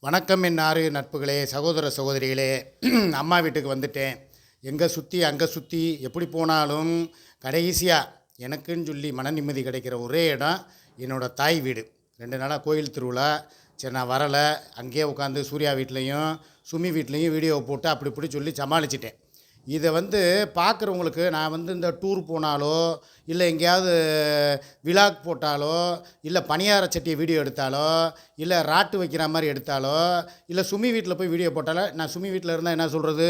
வணக்கம் என் ஆறு நட்புகளே, சகோதர சகோதரிகளே. அம்மா வீட்டுக்கு வந்துட்டேன். எங்கே சுற்றி அங்கே சுற்றி எப்படி போனாலும் கடைசியாக எனக்குன்னு சொல்லி மன நிம்மதி கிடைக்கிற ஒரே இடம் என்னோடய தாய் வீடு. 2 நாளாக கோயில் திருவிழா. சரி, நான் வரலை. அங்கேயே உட்காந்து சூர்யா வீட்லேயும் சுமி வீட்லேயும் வீடியோவை போட்டு அப்படி இப்படி சொல்லி சமாளிச்சிட்டேன். இதை பார்க்குறவங்களுக்கு நான் இந்த டூர் போனாலோ, இல்லை எங்கேயாவது விலாக் போட்டாலோ, இல்லை பணியார சட்டியை வீடியோ எடுத்தாலோ, இல்லை ராட்டு வைக்கிற மாதிரி எடுத்தாலோ, இல்லை சுமி வீட்டில் போய் வீடியோ போட்டாலோ, நான் சுமி வீட்டில் இருந்தால் என்ன சொல்கிறது?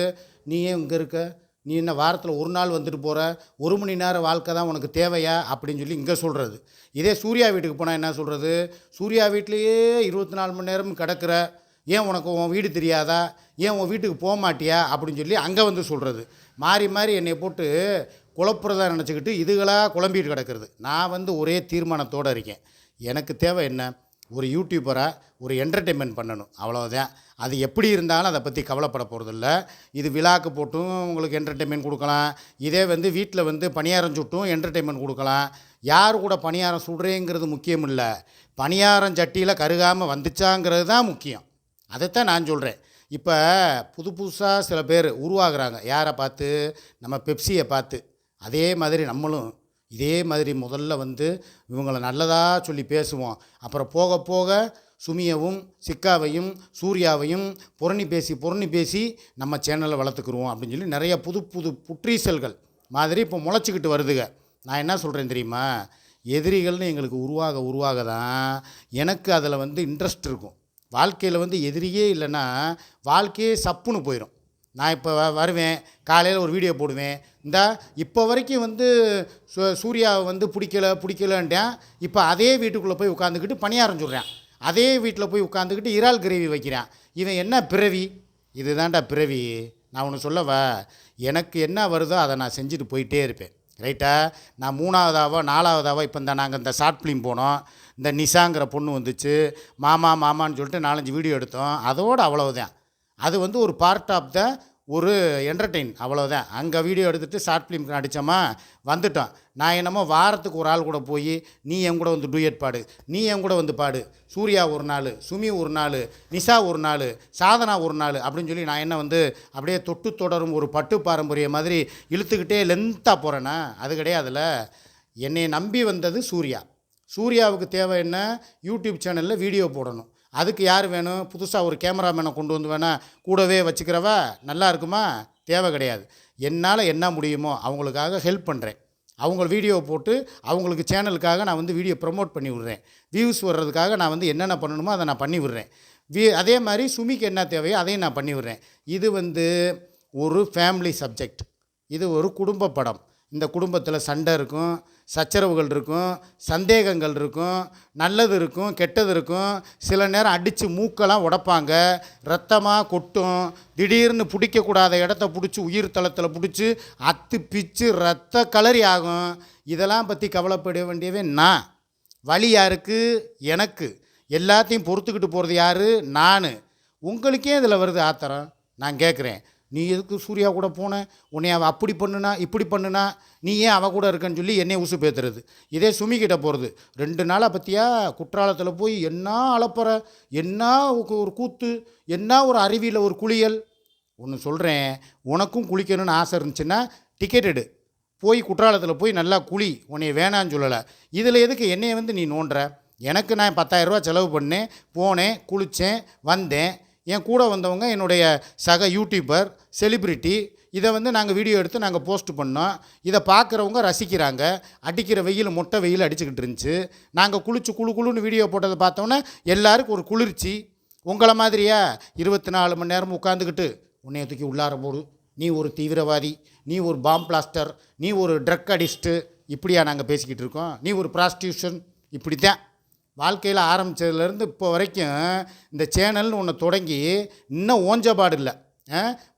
நீ ஏன் இங்கே இருக்க? நீ என்ன வாரத்தில் ஒரு நாள் வந்துட்டு போகிற? 1 மணி நேரம் வாழ்க்கை தான் உனக்கு தேவையா அப்படின்னு சொல்லி இங்கே சொல்கிறது. இதே சூர்யா வீட்டுக்கு போனால் என்ன சொல்கிறது? சூர்யா வீட்லேயே 24 மணி நேரம் கிடக்கிற, ஏன் உனக்கு உன் வீடு தெரியாதா? ஏன் உன் வீட்டுக்கு போக மாட்டியா அப்படின்னு சொல்லி அங்கே சொல்கிறது. மாறி மாறி என்னை போட்டு குழப்புறதா நினச்சிக்கிட்டு இதுகளாக குழம்பிட்டு கிடக்கிறது. நான் ஒரே தீர்மானத்தோடு இருக்கேன். எனக்கு தேவை என்ன? ஒரு யூடியூபராக ஒரு என்டர்டெயின்மெண்ட் பண்ணணும், அவ்வளோதான். அது எப்படி இருந்தாலும் அதை பற்றி கவலைப்பட போகிறதில்ல. இது விழாக்கு போட்டும் உங்களுக்கு என்டர்டெயின்மெண்ட் கொடுக்கலாம். இதே வீட்டில் பணியாரம் சுட்டும் என்டர்டெயின்மெண்ட் கொடுக்கலாம். யார் கூட பணியாரம் சுடுறேங்கிறது முக்கியம் இல்லை, பணியாரம் சட்டியில் கருகாமல் வந்துச்சாங்கிறது தான் முக்கியம். அதைத்தான் நான் சொல்கிறேன். இப்போ புதுசாக சில பேர் உருவாகிறாங்க. யாரை பார்த்து? நம்ம பெப்சியை பார்த்து. அதே மாதிரி நம்மளும் இதே மாதிரி முதல்ல இவங்களை நல்லதாக சொல்லி பேசுவோம். அப்புறம் போக போக சுமியவும் சிக்காவையும் சூர்யாவையும் புரணி பேசி நம்ம சேனலை வளர்த்துக்குருவோம் அப்படின்னு சொல்லி நிறைய புது புற்றீசல்கள் மாதிரி இப்போ முளைச்சிக்கிட்டு வருதுங்க. நான் என்ன சொல்கிறேன் தெரியுமா? எதிரிகள்னு எங்களுக்கு உருவாக தான் எனக்கு அதில் இன்ட்ரெஸ்ட் இருக்கும். வாழ்க்கையில் எதிரியே இல்லைன்னா வாழ்க்கையே சப்புன்னு போயிடும். நான் இப்போ வருவேன், காலையில் ஒரு வீடியோ போடுவேன். இப்போ வரைக்கும் சூர்யாவை பிடிக்கலன்ட்டேன். இப்போ அதே வீட்டுக்குள்ளே போய் உட்காந்துக்கிட்டு பணியாரம் சொல்கிறேன். அதே வீட்டில் போய் உட்காந்துக்கிட்டு இறால் கிரேவி வைக்கிறேன். இவன் என்ன பிறவி? இதுதான்டா பிறவி. நான் ஒன்று சொல்லவா? எனக்கு என்ன வருதோ அதை நான் செஞ்சுட்டு போயிட்டே இருப்பேன். ரைட்டா? நான் 3ஆவதாவோ 4ஆவதாவோ இப்போ நாங்கள் இந்த ஷார்ட் ஃபிலிம் போனோம். இந்த நிஷாங்கிற பொண்ணு வந்துச்சு. மாமான்னு சொல்லிட்டு 4-5 வீடியோ எடுத்தோம். அதோடு அவ்வளவுதான். அது ஒரு பார்ட் ஆஃப் த ஒரு என்டர்டெயின், அவ்வளோதான். அங்கே வீடியோ எடுத்துகிட்டு ஷார்ட் ஃபிலிம்க்கு நடித்தோமா வந்துட்டோம். நான் என்னமோ வாரத்துக்கு ஒரு ஆள் கூட போய் நீ என் கூட டூயட் பாடு, நீ என் கூட பாடு, சூர்யா ஒரு நாள், சுமி ஒரு நாள், நிஷா ஒரு நாள், சாதனா ஒரு நாள் அப்படின்னு சொல்லி நான் என்ன அப்படியே தொட்டு தொடரும் ஒரு பட்டு பாரம்பரியம் மாதிரி இழுத்துக்கிட்டே லென்த்தாக போகிறேன்னா அது கிடையாதுல்ல. என்னை நம்பி வந்தது சூர்யா. சூர்யாவுக்கு தேவை என்ன? யூடியூப் சேனலில் வீடியோ போடணும். அதுக்கு யார் வேணும்? புதுசாக ஒரு கேமராமேனை கொண்டு வேணால் கூடவே வச்சுக்கிறவா நல்லா இருக்குமா? தேவை கிடையாது. என்னால் என்ன முடியுமோ அவங்களுக்காக ஹெல்ப் பண்ணுறேன். அவங்க வீடியோ போட்டு அவங்களுக்கு சேனலுக்காக நான் வீடியோ ப்ரமோட் பண்ணி விட்றேன். வியூஸ் வர்றதுக்காக நான் என்னென்ன பண்ணணுமோ அதை நான் பண்ணி விட்றேன். அதே மாதிரி சுமிக்கு என்ன தேவையோ அதையும் நான் பண்ணி விட்றேன். இது ஒரு ஃபேமிலி சப்ஜெக்ட். இது ஒரு குடும்ப படம். இந்த குடும்பத்தில் சண்டை இருக்கும், சச்சரவுகள் இருக்கும், சந்தேகங்கள் இருக்கும், நல்லது இருக்கும், கெட்டது இருக்கும். சில நேரம் அடித்து மூக்கெல்லாம் உடைப்பாங்க, ரத்தமாக கொட்டும். திடீர்னு பிடிக்கக்கூடாத இடத்த பிடிச்சி உயிர் தளத்தில் பிடிச்சி அத்து பிச்சு ரத்த கலரி ஆகும். இதெல்லாம் பற்றி கவலைப்பட வேண்டியவே நான். வலி யாருக்கு? எனக்கு. எல்லாத்தையும் பொறுத்துக்கிட்டு போகிறது யார்? நான். உங்களுக்கே இதில் வருது ஆத்திரம். நான் கேட்குறேன், நீ எதுக்கு சூர்யா கூட போனேன்? உன்னை அவள் அப்படி பண்ணுனா இப்படி பண்ணுனா, நீ ஏன் அவள் கூட இருக்கன்னு சொல்லி என்னை உசு பேத்துறது. இதே சுமிக்கிட்ட போகிறது. 2 நாளாக பற்றியா குற்றாலத்தில் போய் என்ன அலப்பற, என்ன ஒரு கூத்து, என்ன ஒரு அருவியில் ஒரு குளியல். ஒன்று சொல்கிறேன், உனக்கும் குளிக்கணும்னு ஆசை இருந்துச்சுன்னா டிக்கெட் எடு, போய் குற்றாலத்தில் போய் நல்லா குளி. உன்னை வேணான்னு சொல்லலை. இதில் எதுக்கு என்னையை நீ நோண்டுற? எனக்கு நான் 10,000 ரூபா செலவு பண்ணேன், போனேன், குளித்தேன், வந்தேன். என் கூட வந்தவங்க என்னுடைய சக யூடியூபர், செலிப்ரிட்டி. இதை நாங்கள் வீடியோ எடுத்து நாங்கள் போஸ்ட் பண்ணோம். இதை பார்க்குறவங்க ரசிக்கிறாங்க. அடிக்கிற வெயில், மொட்டை வெயில் அடிச்சுக்கிட்டு இருந்துச்சு. நாங்கள் குளுன்னு வீடியோ போட்டதை பார்த்தோன்னே எல்லாருக்கும் ஒரு குளிர்ச்சி. உங்களை மாதிரியா 24 மணி நேரம் உட்காந்துக்கிட்டு உன்னைய தூக்கி உள்ளார போடு, நீ ஒரு தீவிரவாதி, நீ ஒரு பாம் பிளாஸ்டர், நீ ஒரு ட்ரக் அடிஸ்ட்டு, இப்படியா நாங்கள் பேசிக்கிட்டு இருக்கோம்? நீ ஒரு ப்ராஸ்டியூஷன். இப்படி தான் வாழ்க்கையில் ஆரம்பித்ததுலேருந்து இப்போ வரைக்கும் இந்த சேனல்னு ஒன்று தொடங்கி இன்னும் ஓஞ்சபாடு இல்லை.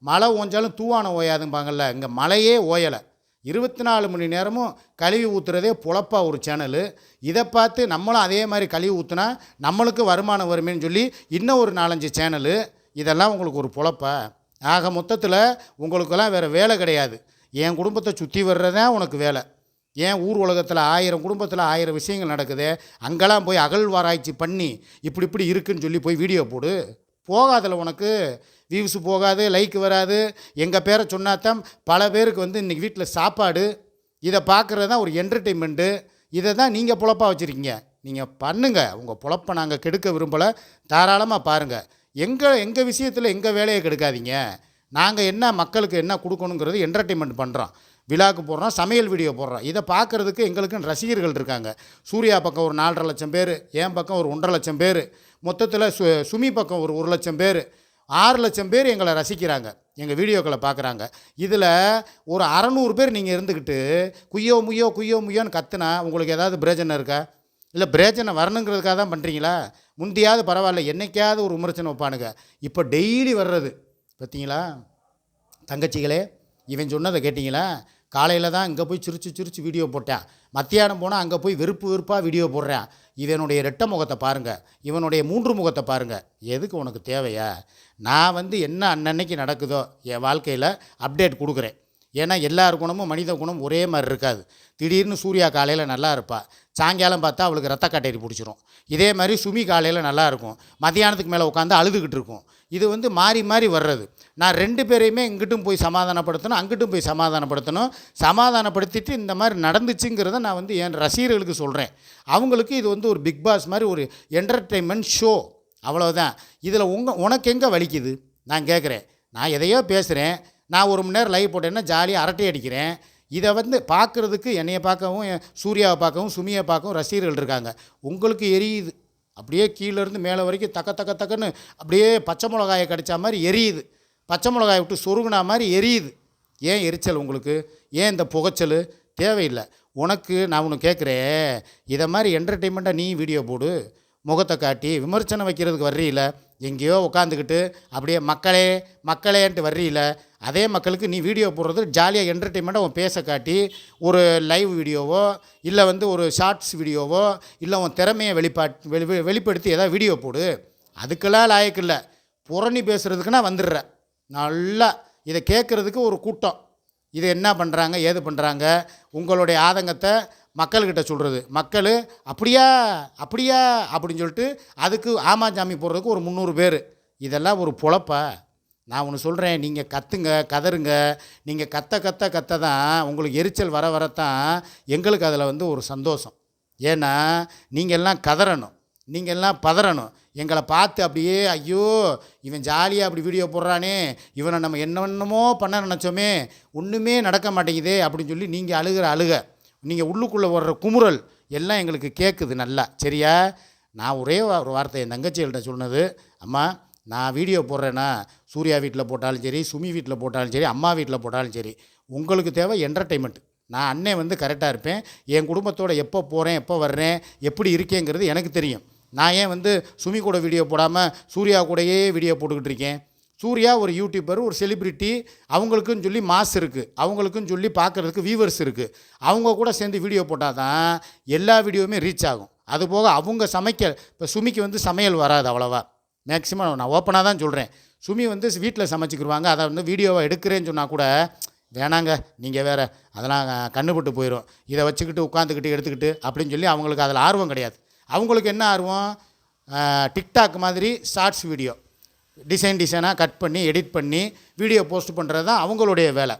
மழை ஓஞ்சாலும் தூவானம் ஓயாதும்பாங்கள்ல, இங்கே மழையே ஓயலை. 24 மணி நேரமும் கழுவி ஊற்றுறதே பொழப்பா ஒரு சேனலு. இதை பார்த்து நம்மளும் அதே மாதிரி கழுவி ஊற்றுனா நம்மளுக்கு வருமானம் வருமேன்னு சொல்லி இன்னும் ஒரு 4-5 சேனலு. இதெல்லாம் உங்களுக்கு ஒரு பொழப்பா? ஆக மொத்தத்தில் உங்களுக்கெல்லாம் வேறு வேலை கிடையாது. என் குடும்பத்தை சுற்றி வர்றதான் உனக்கு வேலை. ஏன் ஊர் உலகத்தில் 1000 குடும்பத்தில் 1000 விஷயங்கள் நடக்குது. அங்கெல்லாம் போய் அகழ்வாராய்ச்சி பண்ணி இப்படி இருக்குன்னு சொல்லி போய் வீடியோ போடு. போகாதில்ல உனக்கு வியூஸ் போகாது, லைக் வராது. எங்கள் பேரை சொன்னாதான் பல பேருக்கு வந்து இன்றைக்கி வீட்டில் சாப்பாடு. இதை பார்க்குறது தான் ஒரு என்டர்டெயின்மெண்ட்டு. இதை தான் நீங்கள் பொழப்பாக வச்சுருக்கீங்க. நீங்கள் பண்ணுங்கள், உங்கள் பொழப்பை நாங்கள் கெடுக்க விரும்பலை. தாராளமாக பாருங்கள். எங்கள் விஷயத்தில் எங்கள் வேலையை கெடுக்காதீங்க. நாங்கள் என்ன மக்களுக்கு என்ன கொடுக்கணுங்கிறது என்டர்டெயின்மெண்ட் பண்ணுறோம். விழாக்கு போடுறோம், சமையல் வீடியோ போடுறோம். இதை பார்க்குறதுக்கு எங்களுக்குன்னு ரசிகர்கள் இருக்காங்க. சூர்யா பக்கம் ஒரு 4.5 லட்சம் பேர், என் பக்கம் ஒரு 1.5 லட்சம் பேர், மொத்தத்தில் சுமி பக்கம் ஒரு 1 லட்சம் பேர், 6 லட்சம் பேர் எங்களை ரசிக்கிறாங்க, எங்கள் வீடியோக்களை பார்க்குறாங்க. இதில் ஒரு 600 பேர் நீங்கள் இருந்துக்கிட்டு குய்யோ முய்யோன்னு கத்துனா உங்களுக்கு ஏதாவது பிரயோஜனம் இருக்கா? இல்லை பிரயோஜனம் வரணுங்கிறதுக்காக தான் பண்ணுறீங்களா? முந்தியாவது பரவாயில்ல, என்னைக்காவது ஒரு விமர்சனம் வைப்பானுங்க. இப்போ டெய்லி வர்றது பார்த்தீங்களா? தங்கச்சிகளே, இவன் சொன்னதை கேட்டிங்களா? காலையில் தான் இங்கே போய் சிரிச்சு வீடியோ போட்டேன், மத்தியானம் போனால் அங்கே போய் வெறுப்பாக வீடியோ போடுறேன். இவனுடைய ரெட்டை முகத்தை பாருங்கள், இவனுடைய 3 முகத்தை பாருங்கள். எதுக்கு உனக்கு தேவையா? நான் வந்து என்ன அன்னன்னைக்கு நடக்குதோ என் வாழ்க்கையில் அப்டேட் கொடுக்குறேன். ஏன்னா எல்லார் குணமும் மனித குணம் ஒரே மாதிரி இருக்காது. திடீர்னு சூர்யா காலையில் நல்லா இருப்பாள், சாயங்காலம் பார்த்தா அவளுக்கு ரத்த கட்டேரி பிடிச்சிரும். இதே மாதிரி சுமி காலையில் நல்லா இருக்கும், மத்தியானத்துக்கு மேலே உட்காந்து அழுதுகிட்டு இருக்கும். இது வந்து மாறி வர்றது. நான் 2 பேரையுமே இங்கிட்டும் போய் சமாதானப்படுத்தணும், அங்கிட்டும் போய் சமாதானப்படுத்தணும். சமாதானப்படுத்திட்டு இந்த மாதிரி நடந்துச்சுங்கிறத நான் வந்து என் ரசிகர்களுக்கு சொல்கிறேன். அவங்களுக்கு இது வந்து ஒரு பிக் பாஸ் மாதிரி ஒரு என்டர்டெயின்மெண்ட் ஷோ, அவ்வளோதான். இதில் உனக்கு எங்கே வலிக்குது நான் கேட்குறேன். நான் எதையோ பேசுகிறேன், நான் 1 மணி நேரம் லைவ் போட்டேன்னா ஜாலியாக அரட்டை அடிக்கிறேன். இதை வந்து பார்க்குறதுக்கு என்னையை பார்க்கவும், சூர்யாவை பார்க்கவும், சுமியை பார்க்கவும் ரசிகர்கள் இருக்காங்க. உங்களுக்கு எரியுது, அப்படியே கீழேருந்து மேலே வரைக்கும் தக்கன்னு அப்படியே பச்சை மிளகாயை கடித்த மாதிரி எரியுது. பச்சை மிளகாயை விட்டு சொருகுனா மாதிரி எரியுது. ஏன் எரிச்சல் உங்களுக்கு? ஏன் இந்த புகைச்சல்? தேவையில்லை. உனக்கு நான் ஒன்று கேட்குறேன், இதை மாதிரி என்டர்டெயின்மெண்ட்டாக நீ வீடியோ போடு, முகத்தை காட்டி விமர்சனம் வைக்கிறதுக்கு வர்றீல, எங்கேயோ உட்காந்துக்கிட்டு அப்படியே மக்களேன்ட்டு வர்றீல. அதே மக்களுக்கு நீ வீடியோ போடுறது ஜாலியாக என்டர்டெயின்மெண்ட்டாக உன் பேச காட்டி ஒரு லைவ் வீடியோவோ இல்லை வந்து ஒரு ஷார்ட்ஸ் வீடியோவோ இல்லை உன் திறமையை வெளிப்படுத்தி ஏதாவது வீடியோ போடு. அதுக்கெல்லாம் லாயக்கு இல்லை. புரணி பேசுகிறதுக்குன்னா வந்துடுற. நல்லா இதை கேட்குறதுக்கு ஒரு கூட்டம். இது என்ன பண்ணுறாங்க, ஏது பண்ணுறாங்க, உங்களுடைய ஆதங்கத்தை மக்கள்கிட்ட சொல்கிறது. மக்கள் அப்படியா அப்படின்னு சொல்லிட்டு அதுக்கு ஆமாஞ்சாமி போடுறதுக்கு ஒரு 300 பேர். இதெல்லாம் ஒரு பொழப்பா? நான் ஒன்று சொல்கிறேன், நீங்கள் கத்துங்க, கதறுங்க. நீங்கள் கத்த தான் உங்களுக்கு எரிச்சல் வரத்தான் எங்களுக்கு அதில் வந்து ஒரு சந்தோஷம். ஏன்னா நீங்கள் எல்லாம் கதறணும், நீங்கள் எல்லாம் பதறணும். எங்களை பார்த்து அப்படியே ஐயோ இவன் ஜாலியாக அப்படி வீடியோ போடுறானே, இவனை நம்ம என்னென்னமோ பண்ண நினச்சோமே, ஒன்றுமே நடக்க மாட்டேங்குதே அப்படின்னு சொல்லி நீங்கள் அழுக நீங்கள் உள்ளுக்குள்ளே வர்ற குமுறல் எல்லாம் எங்களுக்கு கேட்குது நல்லா. சரியா? நான் ஒரே ஒரு வார்த்தை என் தங்கச்சிகள்கிட்ட சொன்னது, அம்மா நான் வீடியோ போடுறேன்னா சூர்யா வீட்டில் போட்டாலும் சரி, சுமி வீட்டில் போட்டாலும் சரி, அம்மா வீட்டில் போட்டாலும் சரி, உங்களுக்கு தேவை என்டர்டெயின்மெண்ட். நான் அண்ணன் வந்து கரெக்டாக இருப்பேன். என் குடும்பத்தோடு எப்போ போகிறேன், எப்போ வர்றேன், எப்படி இருக்கேங்கிறது எனக்கு தெரியும். நான் ஏன் வந்து சுமி கூட வீடியோ போடாமல் சூர்யா கூடயே வீடியோ போட்டுக்கிட்டு இருக்கேன்? சூர்யா ஒரு யூடியூபர், ஒரு செலிப்ரிட்டி, அவங்களுக்குன்னு சொல்லி மாஸ் இருக்குது, அவங்களுக்குன்னு சொல்லி பார்க்குறதுக்கு வியூவர்ஸ் இருக்குது. அவங்க கூட சேர்ந்து வீடியோ போட்டால் தான் எல்லா வீடியோவுமே ரீச் ஆகும். அதுபோக அவங்க இப்போ சுமிக்கு வந்து சமையல் வராது அவ்வளோவா. மேக்ஸிமம் நான் ஓப்பனாக தான் சொல்கிறேன். சுமி வந்து வீட்டில் சமைச்சிக்கிடுவாங்க. அதை வந்து வீடியோவை எடுக்கிறேன்னு சொன்னால் கூட வேணாங்க, நீங்கள் வேறு, அதெல்லாம் கண்ணுப்பட்டு போயிடும், இதை வச்சுக்கிட்டு உட்காந்துக்கிட்டு எடுத்துக்கிட்டு அப்படின்னு சொல்லி அவங்களுக்கு அதில் ஆர்வம் கிடையாது. அவங்களுக்கு என்ன ஆர்வம்? டிக்டாக் மாதிரி ஷார்ட்ஸ் வீடியோ டிசைனாக கட் பண்ணி எடிட் பண்ணி வீடியோ போஸ்ட் பண்ணுறது தான் அவங்களுடைய வேலை.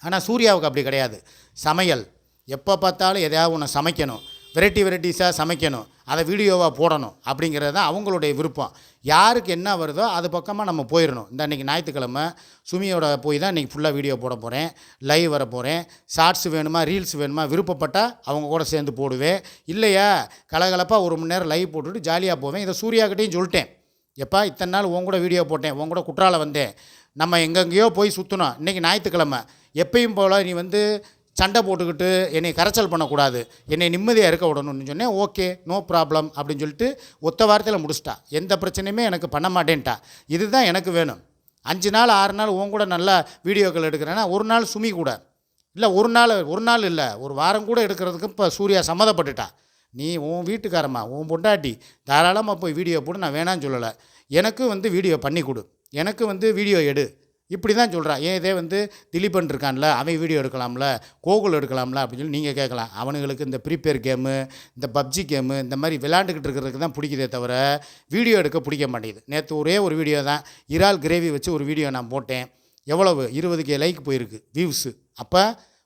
ஆனால் சூர்யாவுக்கு அப்படி கிடையாது. சமையல் எப்போ பார்த்தாலும் எதையாவது ஒன்று சமைக்கணும், வெரைட்டிஸாக சமைக்கணும், அதை வீடியோவாக போடணும் அப்படிங்கிறது தான் அவங்களுடைய விருப்பம். யாருக்கு என்ன வருதோ அது பக்கமாக நம்ம போயிடணும். இந்த அன்றைக்கி ஞாயிற்றுக்கிழமை சுமியோட போய் தான் இன்றைக்கி ஃபுல்லாக வீடியோ போட போகிறேன், லைவ் வர போகிறேன். ஷார்ட்ஸ் வேணுமா, ரீல்ஸ் வேணுமா, விருப்பப்பட்டால் அவங்க கூட சேர்ந்து போடுவேன். இல்லையா கலகலப்பாக 1 மணி நேரம் லைவ் போட்டுவிட்டு ஜாலியாக போவேன். இதை சூர்யாக்கிட்டையும் சொல்லிட்டேன், எப்பா இத்தனை நாள் உன் கூட வீடியோ போட்டேன், உன் கூட குற்றாலம் வந்தேன், நம்ம எங்கெங்கேயோ போய் சுற்றணும், இன்றைக்கி ஞாயிற்றுக்கிழமை எப்பயும் போல் நீ வந்து சண்டை போட்டுக்கிட்டு என்னை கரைச்சல் பண்ணக்கூடாது, என்னை நிம்மதியாக இருக்க விடணும்னு சொன்னேன். ஓகே, நோ ப்ராப்ளம் அப்படின்னு சொல்லிட்டு ஒத்த வாரத்தில் முடிச்சிட்டா. எந்த பிரச்சனையுமே எனக்கு பண்ண மாட்டேன்ட்டா. இதுதான் எனக்கு வேணும். 5 நாள் 6 நாள் உன் கூட நல்லா வீடியோக்கள் எடுக்கிறேன்னா, ஒரு நாள் சுமி கூட இல்லை, ஒரு நாள் இல்லை, ஒரு வாரம் கூட எடுக்கிறதுக்கு இப்போ சூர்யா சம்மதப்பட்டுட்டா. நீ உன் வீட்டுக்காரம்மா, உன் பொண்டாட்டி, தாராளமாக போய் வீடியோ போடு, நான் வேணான்னு சொல்லலை. எனக்கு வந்து வீடியோ பண்ணி கொடு, எனக்கு வந்து வீடியோ எடு, இப்படி தான் சொல்கிறான். ஏன் இதே வந்து திலீபன் இருக்கான்ல, அவன் வீடியோ எடுக்கலாம்ல, கோகுல் எடுக்கலாம்ல அப்படின்னு சொல்லி நீங்கள் கேட்கலாம். அவனுங்களுக்கு இந்த ப்ரீ ஃபயர் கேமு, இந்த பப்ஜி கேமு, இந்த மாதிரி விளாண்டுக்கிட்டு இருக்கிறதுக்கு தான் பிடிக்குதே தவிர வீடியோ எடுக்க பிடிக்க மாட்டேங்குது. நேற்று ஒரே ஒரு வீடியோ தான், இறால் கிரேவி வச்சு ஒரு வீடியோ நான் போட்டேன். எவ்வளவு 20K லைக் போயிருக்கு வியூஸு. அப்போ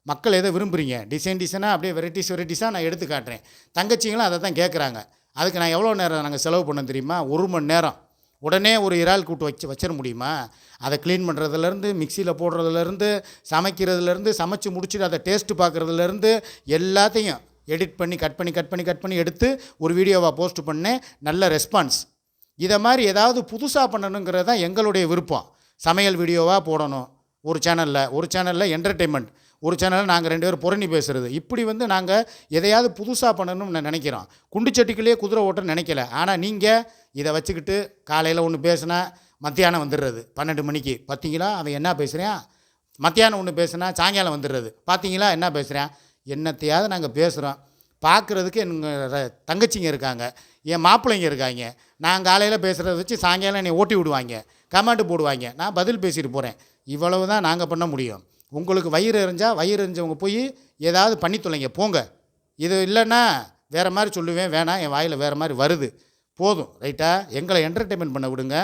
மக்கள் எதை விரும்புகிறீங்க? டிசைனாக அப்படியே வெரைட்டிஸாக நான் எடுத்து காட்டுறேன். தங்கச்சிங்களும் அதை தான் கேட்குறாங்க. அதுக்கு நான் எவ்வளோ நேரம் நாங்கள் செலவு பண்ண தெரியுமா? 1 மணி நேரம். உடனே ஒரு இறால் கூட்டு வச்சிட முடியுமா? அதை க்ளீன் பண்ணுறதுலேருந்து, மிக்சியில் போடுறதுலேருந்து, சமைக்கிறதுலேருந்து, சமைச்சு முடிச்சுட்டு அதை டேஸ்ட்டு பார்க்குறதுலேருந்து எல்லாத்தையும் எடிட் பண்ணி கட் பண்ணி எடுத்து ஒரு வீடியோவாக போஸ்ட் பண்ணேன். நல்ல ரெஸ்பான்ஸ். இதை மாதிரி ஏதாவது புதுசாக பண்ணணுங்கிறது தான் எங்களுடைய விருப்பம். சமையல் வீடியோவாக போடணும் ஒரு சேனலில் என்டர்டெயின்மெண்ட், ஒரு சேனலில் நாங்கள் 2 பேரும் புரணி பேசுகிறது. இப்படி வந்து நாங்கள் எதையாவது புதுசாக பண்ணணும்னு நினைக்கிறோம். குண்டுச்சட்டிக்குள்ளேயே குதிரை ஓட்ட நினைக்கல. ஆனால் நீங்கள் இதை வச்சுக்கிட்டு காலையில் ஒன்று பேசுனா மத்தியானம் வந்துடுறது 12 மணிக்கு. பார்த்தீங்களா அவன் என்ன பேசுகிறான்? மத்தியானம் ஒன்று பேசுனா சாயங்காலம் வந்துடுறது. பார்த்தீங்களா என்ன பேசுகிறான்? என்னத்தையாவது நாங்கள் பேசுகிறோம். பார்க்குறதுக்கு எங்கள் தங்கச்சிங்க இருக்காங்க, என் மாப்பிள்ளைங்க இருக்காங்க. நான் காலையில் பேசுகிறத வச்சு சாயங்காலம் என்னை ஓட்டி விடுவாங்க, கமெண்ட் போடுவாங்க, நான் பதில் பேசிட்டு போகிறேன். இவ்வளவு தான் நாங்கள் பண்ண முடியும். உங்களுக்கு வயிறு எறிஞ்சவங்க போய் ஏதாவது பண்ணி தொலைங்க போங்க. இது இல்லைன்னா வேறு மாதிரி சொல்லுவேன். வேணாம், என் வாயில் வேறு மாதிரி வருது. போதும் ரைட்டா? எங்களை என்டர்டெயின்மெண்ட் பண்ண விடுங்க.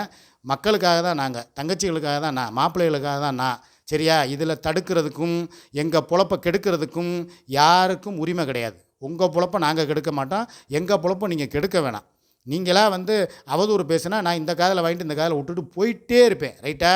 மக்களுக்காக தான் நாங்கள், தங்கச்சிகளுக்காக தான் நான், மாப்பிள்ளைகளுக்காக தான் நான். சரியா? இதில் தடுக்கிறதுக்கும் எங்கள் பொழப்பை கெடுக்கிறதுக்கும் யாருக்கும் உரிமை கிடையாது. உங்கள் பொழப்பை நாங்கள் கெடுக்க மாட்டோம், எங்கள் பொழப்பை நீங்கள் கெடுக்க வேணாம். நீங்களாக வந்து அவதூறு பேசுனா நான் இந்த காதில் வாங்கிட்டு இந்த காதில் விட்டுட்டு போயிட்டே இருப்பேன். ரைட்டா?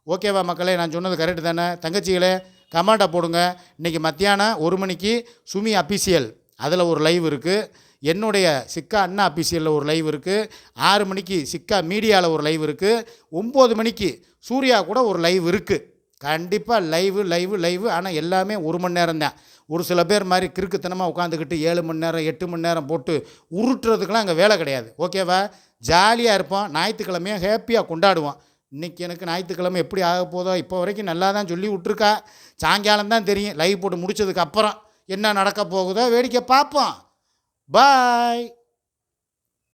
ஓகேவா மக்களே? நான் சொன்னது கரெக்டு தானே? தங்கச்சிகளே கமெண்ட்டை போடுங்க. இன்றைக்கி மத்தியானம் 1 மணிக்கு சுமி அஃபிஷியல் அதில் ஒரு லைவ் இருக்குது. என்னுடைய சிக்கா அண்ணா அஃபிஷியலில் ஒரு லைவ் இருக்குது. 6 மணிக்கு சிக்கா மீடியாவில் ஒரு லைவ் இருக்குது. 9 மணிக்கு சூர்யா கூட ஒரு லைவ் இருக்குது. கண்டிப்பாக லைவு. ஆனால் எல்லாமே 1 மணி நேரம் தான். ஒரு சில பேர் மாதிரி கிறுக்குத்தனமாக உட்காந்துக்கிட்டு 7 மணி நேரம் 8 மணி நேரம் போட்டு உருட்டுறதுக்கெலாம் அங்கே வேலை கிடையாது. ஓகேவா? ஜாலியாக இருப்போம். ஞாயிற்றுக்கிழமையும் ஹேப்பியாக கொண்டாடுவோம். இன்றைக்கி எனக்கு ஞாயிற்றுக்கிழமை எப்படி ஆக போதோ, இப்போ வரைக்கும் நல்லா தான் சொல்லி விட்ருக்கா. சாயங்காலம் தான் தெரியும். லைவ் போட்டு முடித்ததுக்கு அப்புறம் என்ன நடக்க போகுதோ வேடிக்கை பார்ப்போம். பாய்.